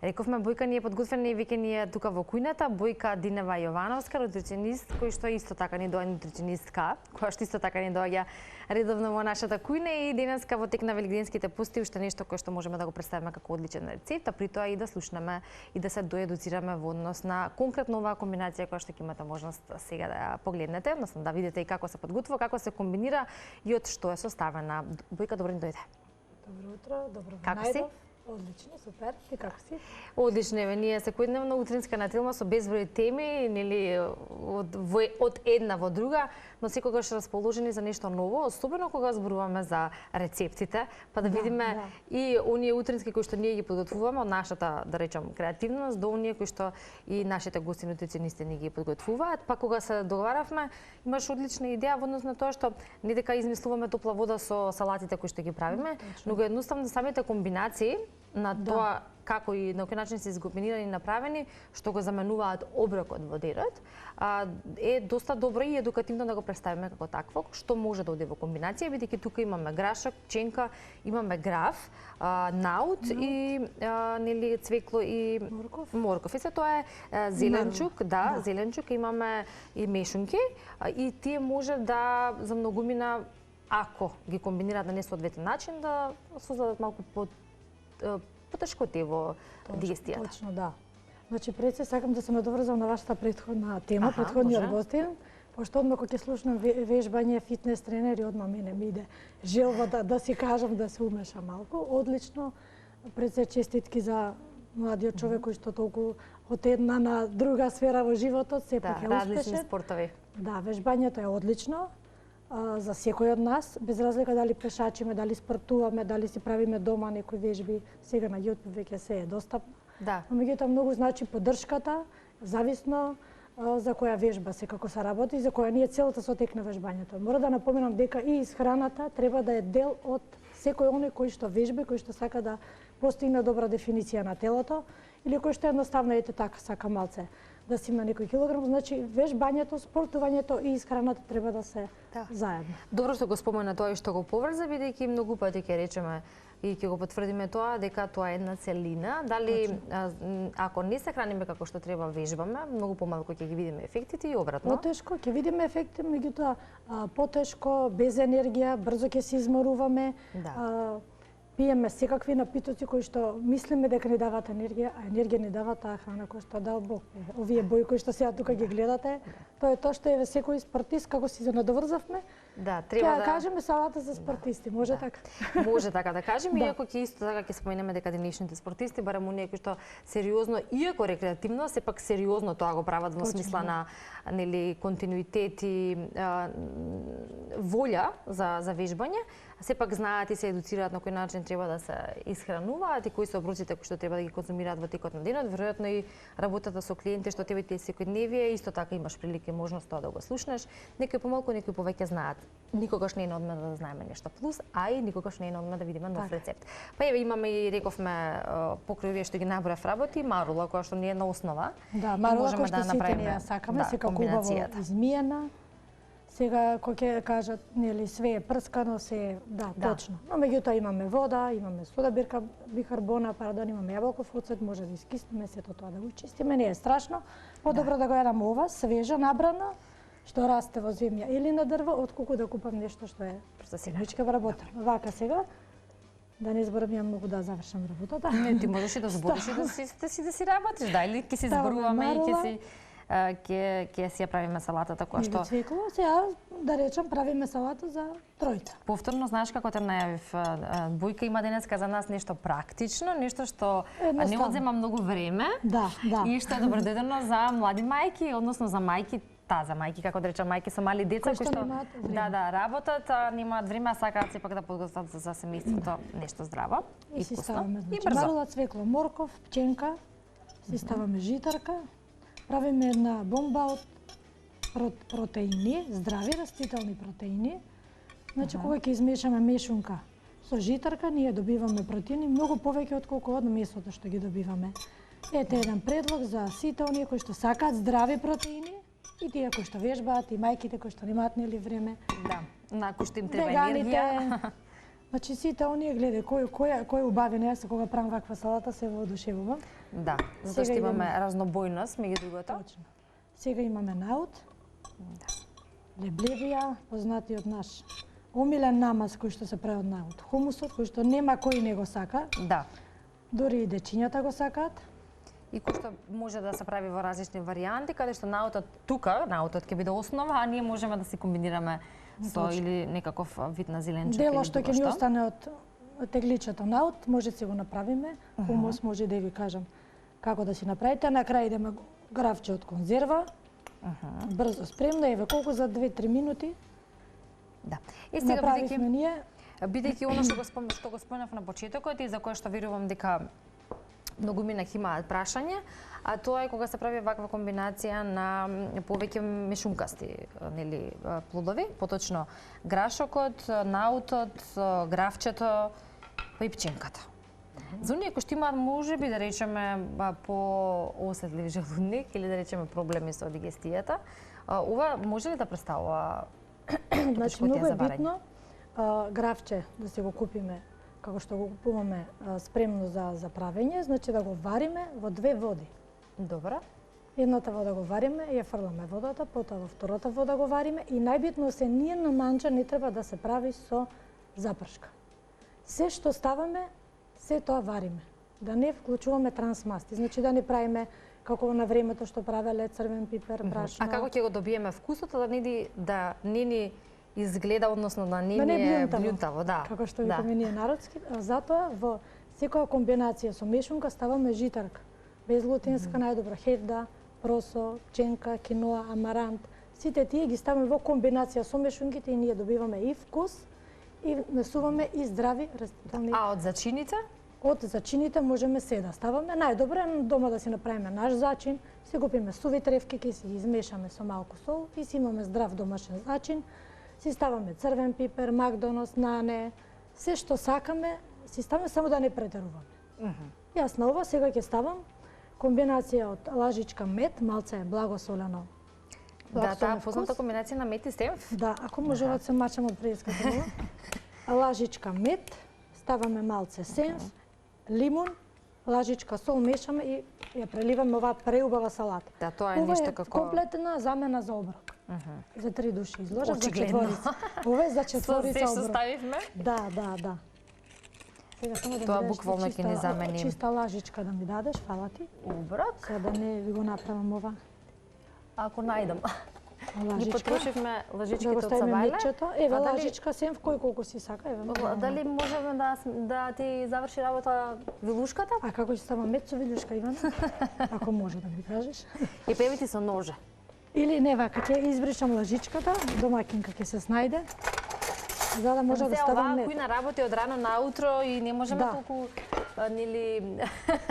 Рековме Бојка ни е подготвена и веќе ни е тука во кујната, Бојка Динева Јовановска, нутриционист, кој што исто така ни доаѓа нутриционистка, која што исто така ни доаѓа редовно во нашата кујна и денеска во тек на велигденските пости уште нешто кое што можеме да го представиме како одличен рецепт, а при тоа и да слушнеме и да се доедуцираме во однос на конкретно оваа комбинација која што ќе имате можност сега да ја погледнете, односно да видите и како се подготвува, како се комбинира и од што е составена. Бојка, добро ни дојде. Добро утро, добро ви Како си? Одлично, супер. Ти како си? Одлично, еве ние секојдневно утринска на телма со безброј теми, нели од една во друга, но секогаш расположени за нешто ново, особено кога зборуваме за рецептите, па да видиме и оние утрински кои што ние ги подготвуваме од нашата, да речам, креативност до оние кои што и нашите гости нутриционисти ни ги подготвуваат, па кога се договаравме, имаш одлична идеја во однос на тоа што не дека измислуваме топла вода со салатите кои што ги правиме, но едноставно самите комбинации на тоа како и на кој начин се изкомбинирани и направени, што го заменуваат оброкот во денот, е доста добро и едукативно да го представиме како такво, што може да оде во комбинација, бидејќи тука имаме грашак, пченка, имаме граф, наут и нели цвекло и морков. И се тоа е зеленчук, зеленчук, имаме и мешунки и тие може да за многумина, ако ги комбинираат на несоодветен начин, да создадат малку потешкоти во дигестијата. Точно, да. Значи, пред се сакам да се надоврзам на вашата претходна тема, претходниот гостин, пошто одма кога ќе слушнам вежбање, фитнес тренери, одма мене ми иде желба да си кажам да се умеша малку. Одлично. Пред се честитки за младиот човек кој што толку од една на друга сфера во животот сепак е успешен. Различни спортови. Да, вежбањето е одлично. За секој од нас, без разлика дали пешачиме, дали спортуваме, дали си правиме дома некои вежби, сега на YouTube веќе се е достапно. Да. Но меѓутоа многу значи поддршката, зависно за која вежба се како се работи и за која ни е целата со тек на вежбањето. Мора да напоменам дека и исхраната треба да е дел од секој оној кој што вежби, кој што сака да постигне добра дефиниција на телото или кој што едноставно ете така сака малце да си има некој килограм, значи вежбањето, спортувањето и исхраната треба да се заедно. Добро што го спомена тоа и што го поврза, бидејќи многу пати ќе речеме и ќе го потврдиме тоа дека тоа е една целина. Дали ако не се храниме како што треба, вежбаме, многу помалку ќе ги видиме ефектите и обратно. Потешко ќе видиме ефекти, меѓутоа потешко, без енергија, брзо ќе се изморуваме. Пиеме секакви напитоци кои што мислиме дека ни даваат енергија, а енергија ни дава таа храна која што дал Бог. Овие бои кои што сега тука ги гледате, тоа е тоа што е секој спортист, како си се надоврзавме. Да, треба да кажеме салата за спортисти, може така. Може така да кажеме, иако ќе исто така ќе споменеме дека денешните спортисти, барем оние кои што сериозно, иако рекреативно, сепак сериозно тоа го прават во смисла на нели континуитет и волја за вежбање. Сепак знаат и се едуцираат на кој начин треба да се исхрануваат и кои се оброците кои што треба да ги конзумираат во текот на денот. Веројатно и работата со клиенти што тебе ти е секојдневие, исто така имаш прилика и можност тоа да го слушнеш. Некои помалку, некои повеќе знаат. Никогаш не е наодмена да знаеме нешто плюс, а и никогаш не е наодмена да видиме нов рецепт. Па еве имаме и рековме покрај овие што ги набрав работи, марула која што не е на основа. Да, марула која што сите ние сакаме, секако убаво измиена. Сега кој ќе кажат, нели све е прскано, се точно. Но меѓутоа имаме вода, имаме сода бикарбона, имаме јаболков оцет, може да искиснеме сето тоа да го чистиме, не е страшно. Подобро да го јадам ова, свежа, набрана, што расте во земја или на дрво, отколку да купам нешто што е техничка вработено. Вака сега, да не зборам ја многу да завршам работата. Не, ти можеш и да збориш и да си работиш, да, или ќе си зборуваме и ќе си ја правиме салатата која што... Цвекло, сега да речам правиме салата за тројца. Повторно, знаеш како те најавив, Бојка има денеска за нас нешто практично, нешто што не одзема многу време и што е добродедено за млади мајки, односно за мајки, за мајки, како да речам, мајки со мали деца кои што работат, немаат време, а сакаат сепак да подготват за семејството нешто здраво и вкусно и брзо. Марула, цвекло, морков, пченка, си ставаме житарка, правиме една бомба од протеини, здрави растителни протеини. Значи, кога ќе измешаме мешунка со житарка, ние добиваме протеини многу повеќе отколку од месото што ги добиваме. Ете еден предлог за сите оние кои што сакаат здрави протеини и тие кои што вежбаат и мајките кои што немаат нели време. Да, на кои што им треба енергија. Значи сите оние гледај кој убави неа кога правам ваква салата се воодушевувам. Да, затоа што имаме разнобојност меѓу другото. Точно. Сега имаме наут. Да. Леблевија, познатиот наш омилен намаз кој што се прави од наут. Хумусот кој што нема кој не го сака. Да. Дури и дечињата го сакаат. И кој што може да се прави во различни варијанти, каде што наутот ќе биде основа, а ние можеме да си комбинираме со или некаков вид на зеленчук. Дело што ќе ни остане од тегличето наут, може да си го направиме. Хумус може да ви кажам како да си направите. На крај идеме гравче од конзерва. Брзо спремно, еве колку за 2-3 минути. Да. И сега бидејќи она што го спомнав на почетокот и за кое што верувам дека многумина имаат прашање, а тоа е кога се прави ваква комбинација на повеќе мешункасти, нели, плодови, поточно грашокот, наутот, гравчето, па и пченката. За оние кои што имаат можеби да речеме по-осетлив желудник или да речеме проблеми со дигестијата, ова може ли да представува Значи многу е битно гравче да си го купиме како што го купуваме спремно за правење, значи да го вариме во 2 води. Добро. Едната вода го вариме, ја фрламе водата, потоа во втората вода го вариме и најбитно се ние на манџа не треба да се прави со запршка. Се што ставаме, се тоа вариме. Да не вклучуваме трансмасти, значи да не правиме како на времето што правеле црвен пипер, брашно. А како ќе го добиеме вкусот да не ни изгледа, односно да не е блјунтаво, да. Како што викаме ние народски, затоа во секоја комбинација со мешунка ставаме житарка. Безглутенска најдобро, хефда, просо, пченка, киноа, амарант. Сите тие ги ставаме во комбинација со мешунките и ние добиваме и вкус и внесуваме и здрави растителни. А од зачините? Од зачините можеме се да ставаме. Најдобро е дома да си направиме наш зачин, си купиме суви тревки, ќе си ги измешаме со малку сол и си имаме здрав домашен зачин. Си ставаме црвен пипер, макдонос, нане, се што сакаме, си ставаме само да не претеруваме. Јас на ова сега ќе ставам комбинација од лажичка мед, малце благосолено. Да, таа позната комбинација на мед и сенф. Да, ако можеме да се мачам од преиската. Лажичка мед, ставаме малце сенф, лимун, лажичка сол мешаме и ја преливаме оваа преубава салата. Да, тоа е нешто како комплетна замена за оброк. За 3 души изложав, за 4. Ова е за 4 оброк. Се што ставивме? Да. Сега само да тоа буквално ќе ни замени. Чиста лажичка да ми дадеш, фала ти. Оброк. Сега да не ви го направам ова. Ако најдам. Ги потрошивме лажичките од савајле. Еве лажичка сем в колку си сака, еве. Дали можеме да ти заврши работа вилушката? А како ќе ставам мед со вилушка, Ивана? Ако може да ми кажеш. И певити со ноже. Или не вака, ќе избришам лажичката, домакинка ќе се снајде. За да може да ставам мед. Кој на работи од рано наутро и не можеме толку нели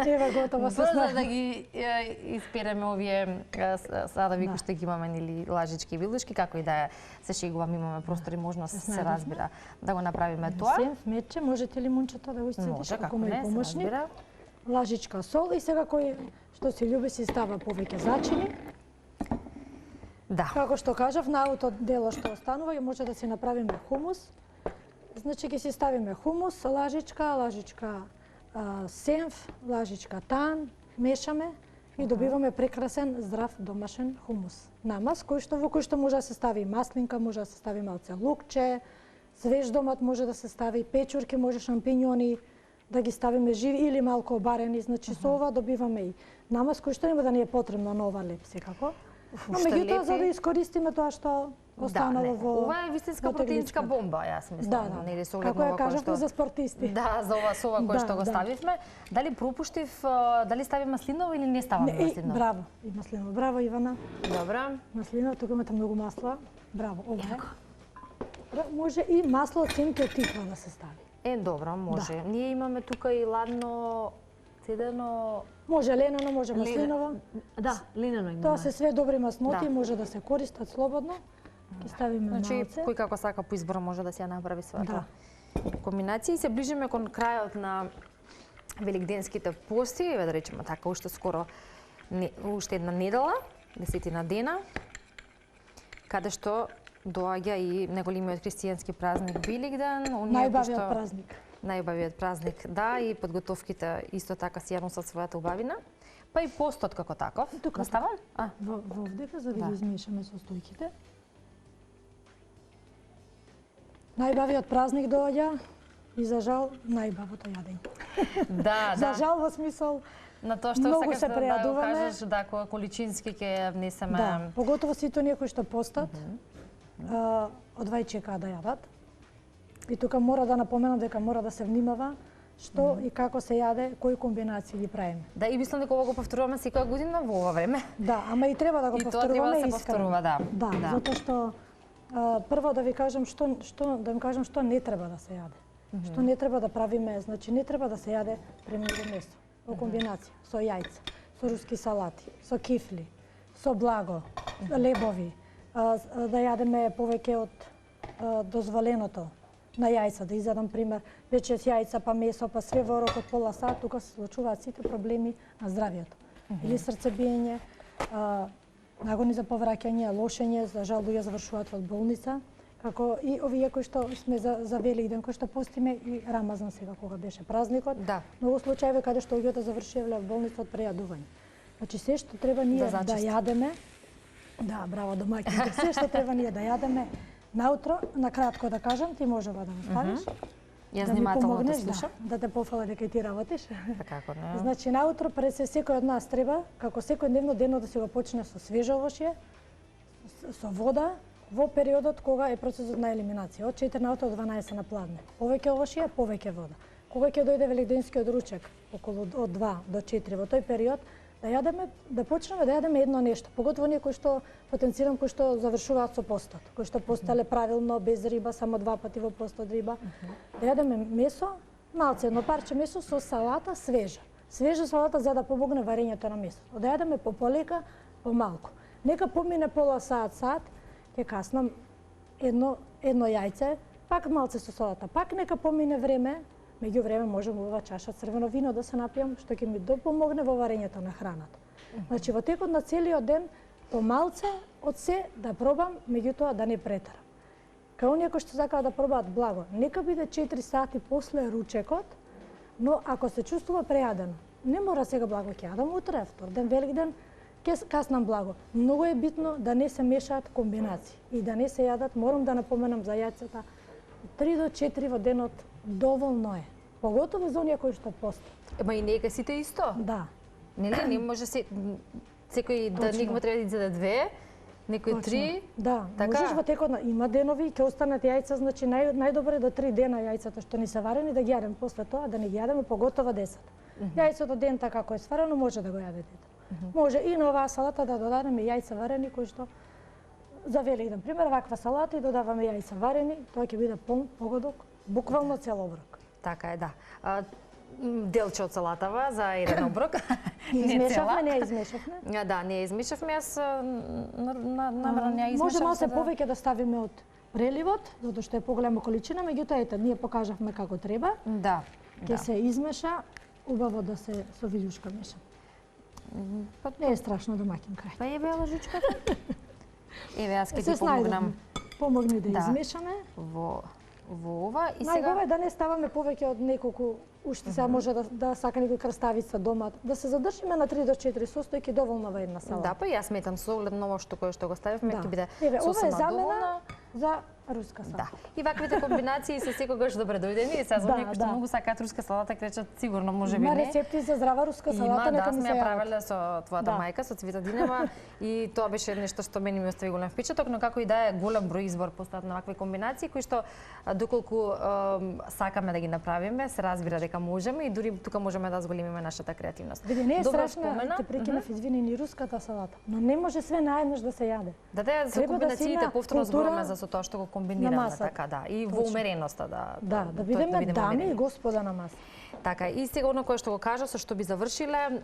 еве готово се снајде да ги испереме овие садови кои што ги имаме нели лажички и вилушки, како и да е, се шегувам, имаме простор и можност се разбира да го направиме тоа. Сенф, медче, можете лимунчето да го исцедиш ако ме помошник. Лажичка сол и сега кој што си љуби си става повеќе зачини. Да. Како што кажав, наутот дело што останува и може да си направиме хумус. Значи ќе си ставиме хумус, лажичка сенф, лажичка тан, мешаме и добиваме прекрасен здрав домашен хумус. Намаз во кој што може да се стави маслинка, може да се стави малце лукче, свеж домат може да се стави, печурки, може шампиньони да ги ставиме живи или малку обарени. Значи со ова добиваме и намаз кој што нема да ни е потребно на ова леп секако. Но меѓутоа за да искористиме тоа што останало во ова е вистинска протеинска бомба, јас мислам, нели со оглед на ова кажавме за спортисти. Да, за ова кое што го ставивме. Дали пропуштив, дали стави маслиново или не ставаме маслиново? Браво, и маслиново. Браво, Ивана. Добра. Маслиново, тука имате многу масло. Браво, ова е. Може и масло од цинки од тиква да се стави. Добро, може. Ние имаме тука и ладно цедено. Може ленено, може маслиново. Да, ленено имаме. Тоа се све добри масноти, може да се користат слободно. Ги ставиме малце. Значи, кој како сака по избор може да си ја направи својата комбинација. И се ближиме кон крајот на великденските пости, еве да речеме така, уште скоро уште една недела, 10 дена, каде што доаѓа и неголемиот христијански празник Великден, најубавиот празник. Најубавиот празник, да, и подготовките исто така си ја носат својата убавина. Па и постот како таков. Наставам? Вовдека, за да ги измешаме состојките. Најубавиот празник доаѓа и за жал најубавото јадење. Да, за жал во смисол на тоа што сакаш да го кажеш, да, количински ќе внесеме. Да, поготово сите оние кои што постат, од вајчека да јадат. И тука мора да напоменам дека мора да се внимава што и како се јаде, кои комбинации ги правиме. Да, и мислам дека ова го повторуваме секоја година во ова време. Да, ама и треба да го повторуваме искрено. И тоа треба да се повторува, да. Да, затоа што прво да ви кажам што не треба да се јаде. Што не треба да правиме, значи не треба да се јаде премногу месо. Во комбинација со јајца, со руски салати, со кифли, со благо, лебови, да јадеме повеќе од дозволеното на јајца, да изедам пример, веќе с јајца, па месо, па све во рок од пола сат, тука се случуваат сите проблеми на здравието. Или срцебиење, нагони за повраќање, лошење, за жал луѓе завршуваат во болница, како и овие кои што сме за Великден, кои што постиме и Рамазан сега кога беше празникот. Да. Многу случаи каде што луѓето завршиле во болница од прејадување. Значи се што треба ние да јадеме, да, браво домаќинка, се што треба ние да јадеме наутро, на кратко да кажам, ти можева да го ставиш. Јас внимателно да слушам. Да те пофала дека и ти работиш. Како не. Значи наутро пред секој од нас треба, како секојдневно денот да се го почне со свежо овошје, со вода, во периодот кога е процесот на елиминација, од 4 наутро до 12 на пладне. Повеќе овошје, повеќе вода. Кога ќе дојде великденскиот ручек, околу од 2 до 4 во тој период, да почнеме да јадеме едно нешто, поготово ние кои што потенцирам кои што завршуваат со постот, кои што постале правилно без риба, само 2 пати во постот риба, да јадеме месо, малце едно парче месо со салата свежа. Свежа салата за да помогне варењето на месото. Да јадеме полека, помалку. Нека помине пола сат, ќе каснам едно јајце, пак малце со салата, пак нека помине време. Меѓу време можам ова чаша црвено вино да се напијам, што ќе ми допомогне во варењето на храната. Значи, во текот на целиот ден, помалце од се да пробам, меѓутоа да не претерам. Као оние кои што сакаат да пробаат благо, нека биде 4 сати после ручекот, но ако се чувствува прејадено, не мора сега благо ќе јадам утре, втор ден, Великден, ќе каснам благо. Многу е битно да не се мешаат комбинации и да не се јадат, морам да напоменам за јајцата, 3 до 4 во денот доволно е. Поготово за оние кои што постат. Ема и нека сите исто? Да. Нели, не може секој да некој треба да изеде 2, некој 3. Да, можеш во текот на има денови ќе останат јајца, значи најдобро е до 3 дена јајцата што не се варени да ги јадем, после тоа да не ги јадеме поготово 10. Јајцето дента како е сварено може да го јаде дете. Може и на оваа салата да додадеме јајца варени кои што за Великден пример ваква салата и додаваме јајца варени, тоа ќе биде погодок, буквално цел оброк. Така е, да. Делче од салатава за еден оброк. Измешавме, не ја измешавме. Да, не ја измешавме, јас намерно не ја измешав. Може малце повеќе да ставиме од преливот, затоа што е поголема количина, меѓутоа ете, ние покажавме како треба. Да. Ќе се измеша, убаво да се со вилјушка меша. Не е страшно домаќинка. Па еве лажичка. Еве јас ќе ти помогнам. Помогни да измешаме. Во ова и сега најголемо е да не ставаме повеќе од неколку уште сега може да сака некој краставица дома, да се задржиме на 3 до 4 состојки доволно во една салата. Да, па јас сметам со оглед на ова што го ставивме ќе биде сосема доволно за руска салата. Да. И ваквите комбинации се секогаш добре дојдени и се знам некои што многу сакаат руска салата, кречат сигурно можеби не. Има рецепти за здрава руска салата, нека ми се ја правеле со твојата мајка, со Цвета Динева и тоа беше нешто што мене ми остави голем впечаток, но како и да е голем број избор постат на вакви комбинации кои што доколку сакаме да ги направиме, се разбира дека можеме и дури тука можеме да зголемиме нашата креативност. Види, не е страшно, те прекинав, извини, ни руската салата, но не може све наеднаш да се јаде. Да, со комбинациите повторно зборуваме за тоа што го комбинираме, така да, и во умереноста да бидеме дами и господа на маса. Така, и сега оно кое што го кажа, со што би завршиле,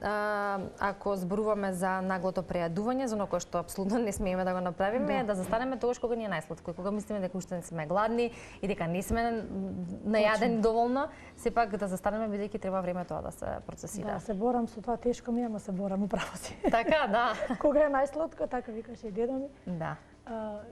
ако зборуваме за наглото прејадување, за оно кое што апсолутно не смееме да го направиме, да застанеме тогаш кога ни е најсладко, кога мислиме дека уште не сме гладни и дека не сме најадени доволно, сепак да застанеме бидејќи треба време тоа да се процесира. Да, се борам со тоа, тешко ми е, ама се борам, управо си. Така, да. Кога е најсладко, така викаше и дедо ми. Да.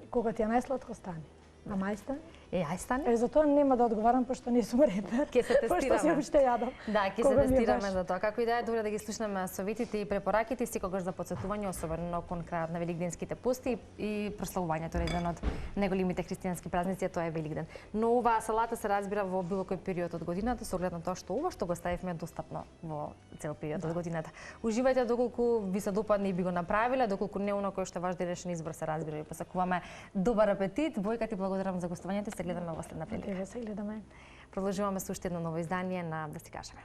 кога ти е најсладко стани. А мај стани? Ај стани? Затоа нема да одговарам, пошто не сум репер. Ќе се тестираме. Пошто си уште јадам. Да, ќе се тестираме за тоа. Како и да е, добре да ги слушнеме советите и препораките, секогаш за потсетување, особено кон крајот на великденските пости и прославувањето на еден од најголемите христијански празници, тоа е Великден. Но оваа салата се разбира во било кој период од годината, со оглед на тоа што ова што го ставивме достапно во цел период од годината. Уживајте доколку ви се допадне и би го направиле, доколку не оно кој што е ваш делешен избор, се разбира. Ви посакуваме добар апетит. Бојка, ти благодарам за гостувањето. Се гледаме во следна прилика. Се гледаме. Продолжуваме со уште едно ново издание на Да си кажеме.